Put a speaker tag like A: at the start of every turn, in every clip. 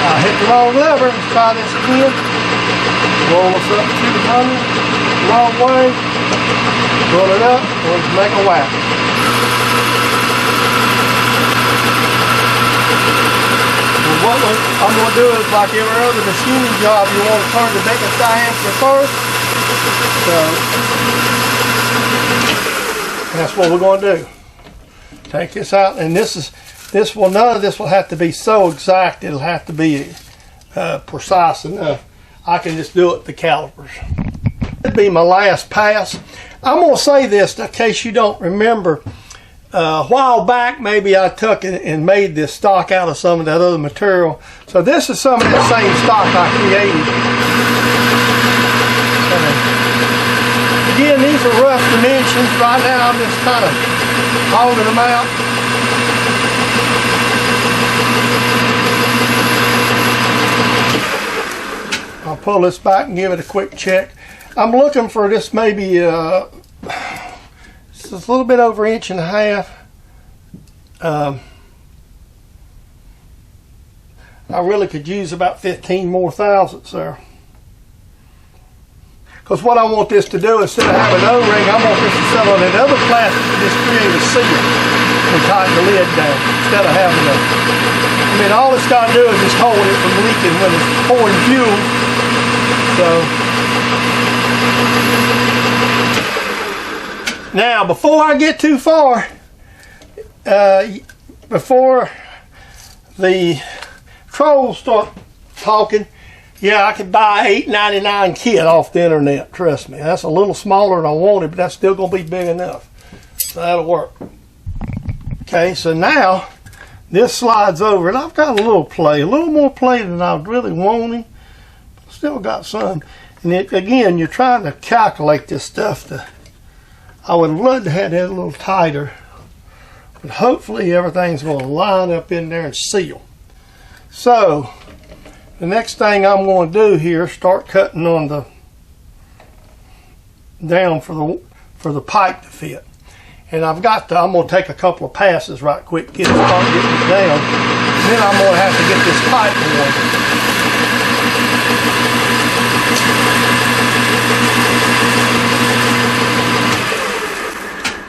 A: I hit the wrong lever. Let's try this again. Roll us up 200, long way. Pull it up, let's make a whack. And what I'm going to do is, like every other machining job, you want to turn the biggest diameter first. So that's what we're going to do. Take this out, and none of this will have to be so exact. It'll have to be precise enough. I can just do it with the calipers. It'll be my last pass. I'm going to say this in case you don't remember. A while back, maybe I took it and made this stock out of some of that other material. So this is some of that same stock I created. Again, these are rough dimensions. Right now, I'm just kind of holding them out. I'll pull this back and give it a quick check. I'm looking for this maybe it's a little bit over 1.5 inches. I really could use about 15 more thousandths there. Because what I want this to do, instead of having an O-ring, I want this to set on that other plastic and just create a seal and tighten the lid down instead of having a... I mean, all it's got to do is just hold it from leaking when it's pouring fuel. So now, before I get too far, before the trolls start talking, yeah, I could buy $8.99 kit off the internet. Trust me, that's a little smaller than I wanted, but that's still going to be big enough. So that'll work. Okay, so now this slides over, and I've got a little more play than I was really wanting. Still got some. And again, you're trying to calculate this stuff. I would have loved to have that a little tighter, but hopefully everything's going to line up in there and seal. So the next thing I'm going to do here is start cutting on the down for the pipe to fit. And I'm going to take a couple of passes right quick, start getting it down. And then I'm going to have to get this pipe warm.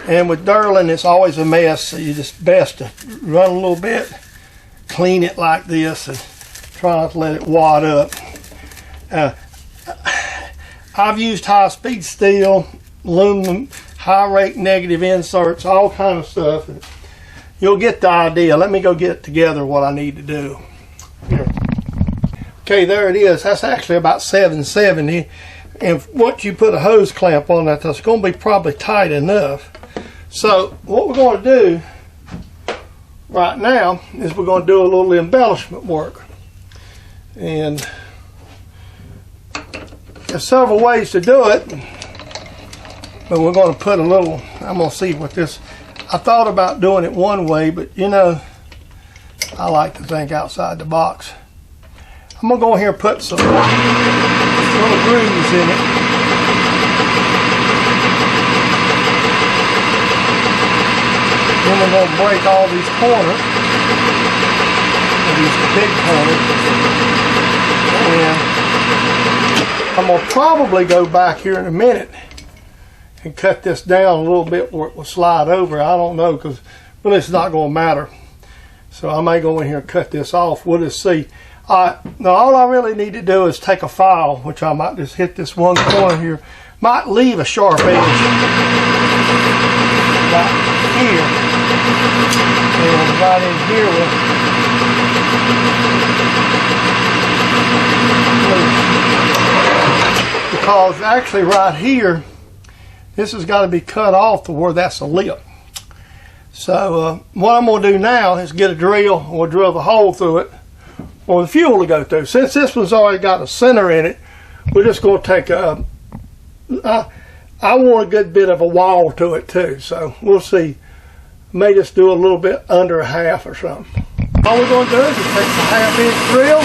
A: And with Durlin, it's always a mess, so you just best to run a little bit, clean it like this, and try not to let it wad up. I've used high-speed steel, aluminum, high-rate negative inserts, all kind of stuff. And you'll get the idea. Let me go get together what I need to do. Here. Okay, there it is. That's actually about 770. And once you put a hose clamp on that, that's going to be probably tight enough. So what we're going to do right now is we're going to do a little embellishment work. And there's several ways to do it, but we're going to put a little, I'm going to see what this, I thought about doing it one way, but you know, I like to think outside the box. I'm going to go in here and put some little grooves in it. Then we're going to break all these corners, these big corners, and I'm going to probably go back here in a minute and cut this down a little bit where it will slide over. I don't know, because really it's not going to matter. So I may go in here and cut this off. We'll just see. Now all I really need to do is take a file, which I might just hit this one corner here. Might leave a sharp edge right here. And right in here because actually right here, this has got to be cut off to where that's a lip. So what I'm going to do now is get a drill. We'll drill the hole through it for the fuel to go through. Since this one's already got a center in it, we're just going to take a, I want a good bit of a wall to it too, so we'll see. May just do a little bit under a half or something. All we're going to do is just take the 1/2 inch drill,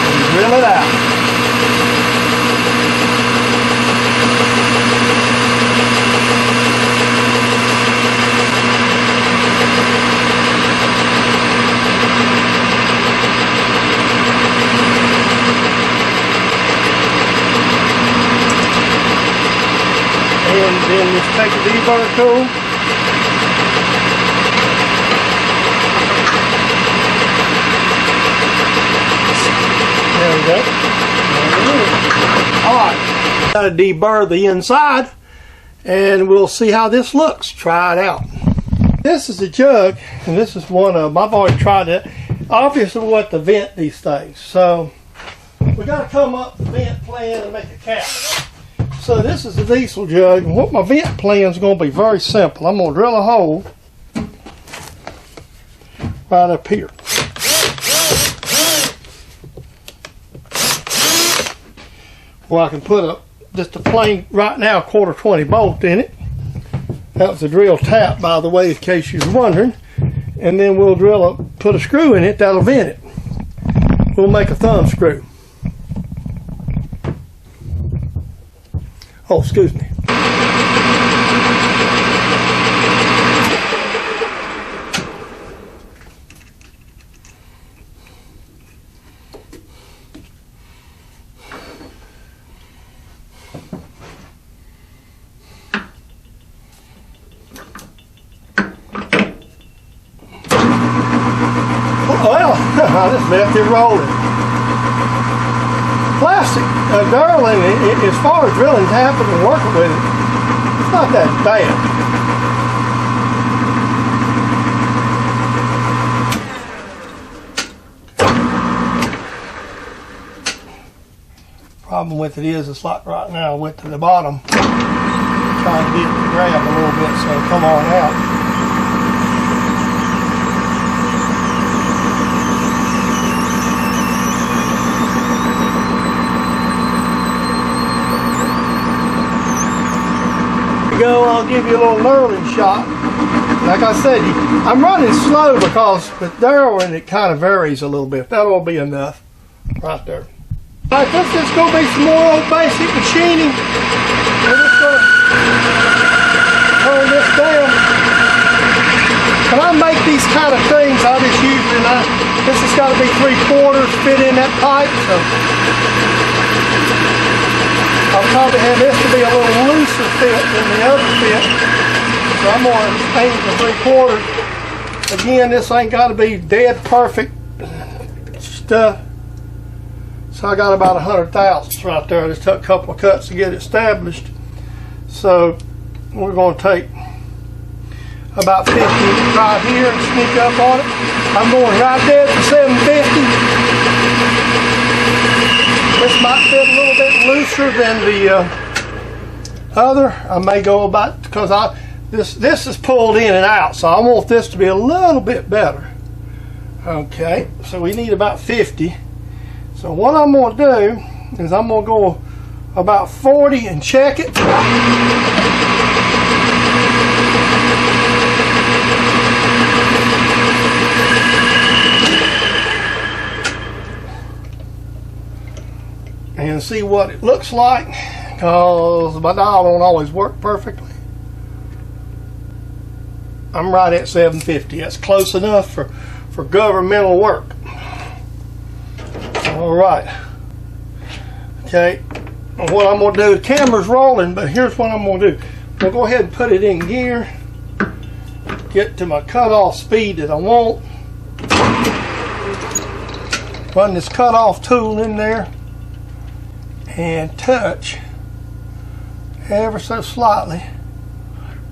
A: and drill it out. And then just take a deburr tool. There we go. Alright, got to deburr the inside, and we'll see how this looks. Try it out. This is a jug, and this is one of them. I've already tried it. Obviously, we want to vent these things. So, we got to come up with a vent plan and make a cap. So, this is a diesel jug, and what my vent plan is going to be very simple. I'm going to drill a hole right up here. Well, I can put just a plain, right now, 1/4-20 bolt in it. That was a drill tap, by the way, in case you're wondering. And then we'll put a screw in it that'll vent it. We'll make a thumb screw. Oh, excuse me. Well, I just left it rolling. Plastic durling, as far as drilling, tapping, and working with it, it's not that bad. Problem with it is, it's like right now, I went to the bottom, trying to get it to grab a little bit, so come on out. Go, I'll give you a little knurling shot. Like I said, I'm running slow because with Darwin it kind of varies a little bit. That'll be enough right there. All right, this is going to be some more old basic machining. We're just going to turn this down. When I make these kind of things, I just usually, this has got to be 3/4 fit in that pipe. So I'll probably have this to be a little looser fit than the other fit. So I'm going to aim for 3/4. Again, this ain't got to be dead perfect stuff. So I got about 100 thousandths right there. I just took a couple of cuts to get it established. So we're going to take about 50 right here and sneak up on it. I'm going right there to 750. This might fit a little bit looser than the other. I may go about, because this is pulled in and out, so I want this to be a little bit better. Okay, so we need about 50. So what I'm going to do is I'm going to go about 40 and check it. And see what it looks like, because my dial don't always work perfectly. I'm right at 750. That's close enough for governmental work. All right. Okay. What I'm going to do, the camera's rolling, but here's what I'm going to do. I'm going to go ahead and put it in gear. Get to my cutoff speed that I want. Run this cutoff tool in there. And touch ever so slightly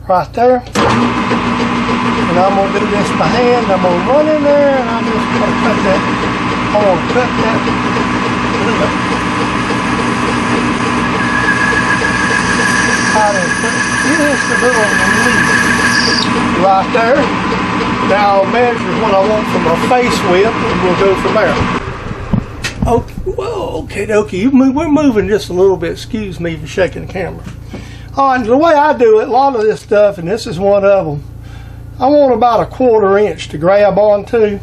A: right there. And I'm going to do this by hand. I'm going to run in there and I'm just going to cut that. I'm going to cut that lip. Just a little lead right there. Now I'll measure what I want for my face width and we'll go from there. Okay, well, okay, we're moving just a little bit. Excuse me for shaking the camera. All right, the way I do it, a lot of this stuff, and this is one of them, I want about 1/4 inch to grab onto.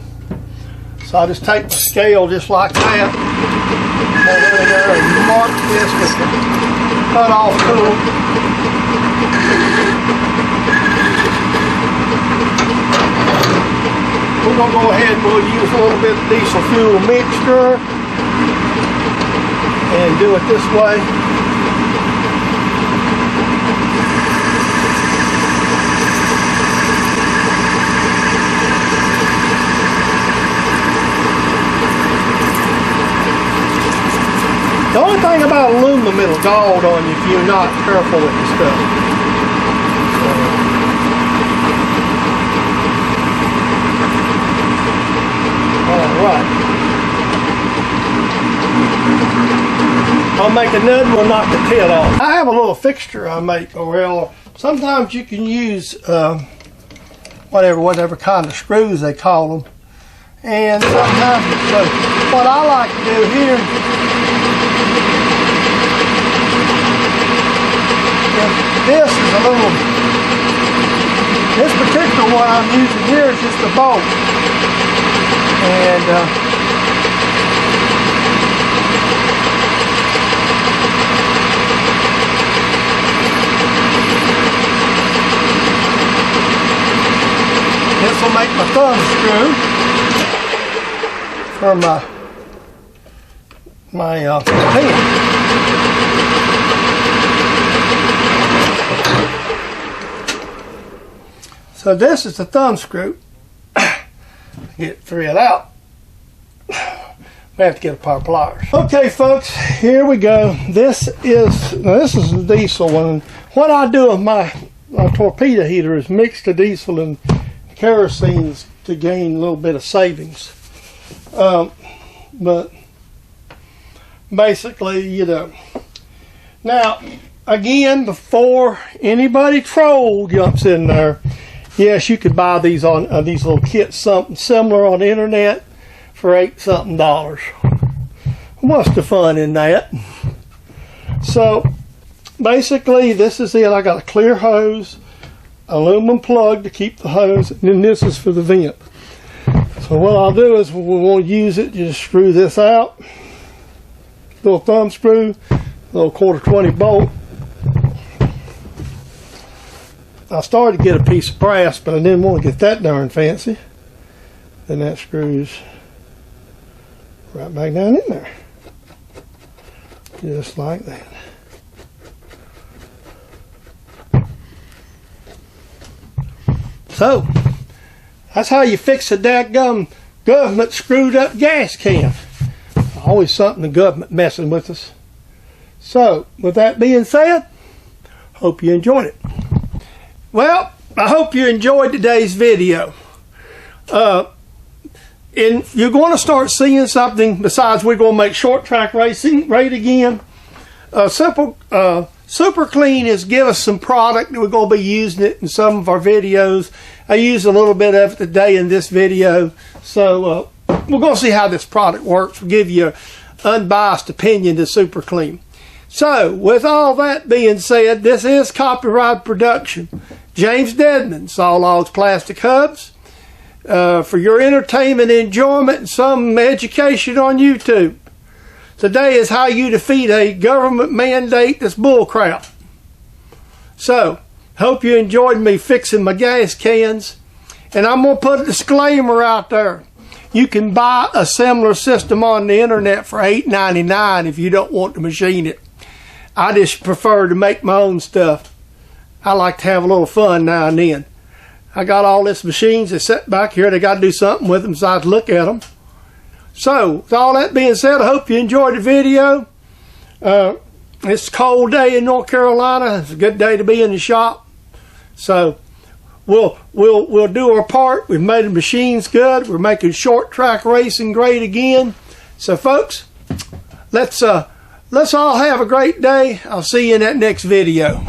A: So I just take my scale just like that. Go in there and mark this with the cutoff tool. We're going to go ahead and we'll use a little bit of diesel fuel mixture. And do it this way. aluminum, it'll gall on you if you're not careful with the stuff. Alright. I'll make another one, knock the tit off. I have a little fixture I make. Well, sometimes you can use whatever kind of screws they call them. And sometimes, so what I like to do here is this is a little, this particular one I'm using here is just a bolt. And this will make my thumb screw for my pen. So this is the thumb screw. Get the thread out. We have to get a pair of pliers. Okay, folks, here we go. This is the diesel one. What I do with my torpedo heater is mix the diesel and kerosene to gain a little bit of savings. But basically, you know. Now, again, before anybody troll jumps in there, yes, you could buy these on these little kits, something similar on the internet for $8-something. What's the fun in that? So basically, this is it. I got a clear hose, aluminum plug to keep the hose, and then this is for the vent. So what I'll do is we won't use it, just screw this out. Little thumb screw, little 1/4-20 bolt. I started to get a piece of brass, but I didn't want to get that darn fancy. Then that screws right back down in there. Just like that. So, that's how you fix a dadgum government screwed up gas can. Always something the government messing with us. So, with that being said, hope you enjoyed it. Well, I hope you enjoyed today's video. And you're going to start seeing something besides we're going to make short track racing great again. Super Clean has given us some product that we're going to be using it in some of our videos. I used a little bit of it today in this video. So we're going to see how this product works. We'll give you an unbiased opinion to Super Clean. So with all that being said, this is copyright production. James Dedman, Saw Logs Plastic Hubs. For your entertainment, enjoyment, and some education on YouTube. Today is how you defeat a government mandate that's bullcrap. So, hope you enjoyed me fixing my gas cans. And I'm going to put a disclaimer out there. You can buy a similar system on the internet for $8.99 if you don't want to machine it. I just prefer to make my own stuff. I like to have a little fun now and then. I got all these machines that sit back here. They got to do something with them, so I look at them. So, with all that being said, I hope you enjoyed the video. It's a cold day in North Carolina. It's a good day to be in the shop. So, we'll do our part. We've made the machines good. We're making short track racing great again. So, folks, let's all have a great day. I'll see you in that next video.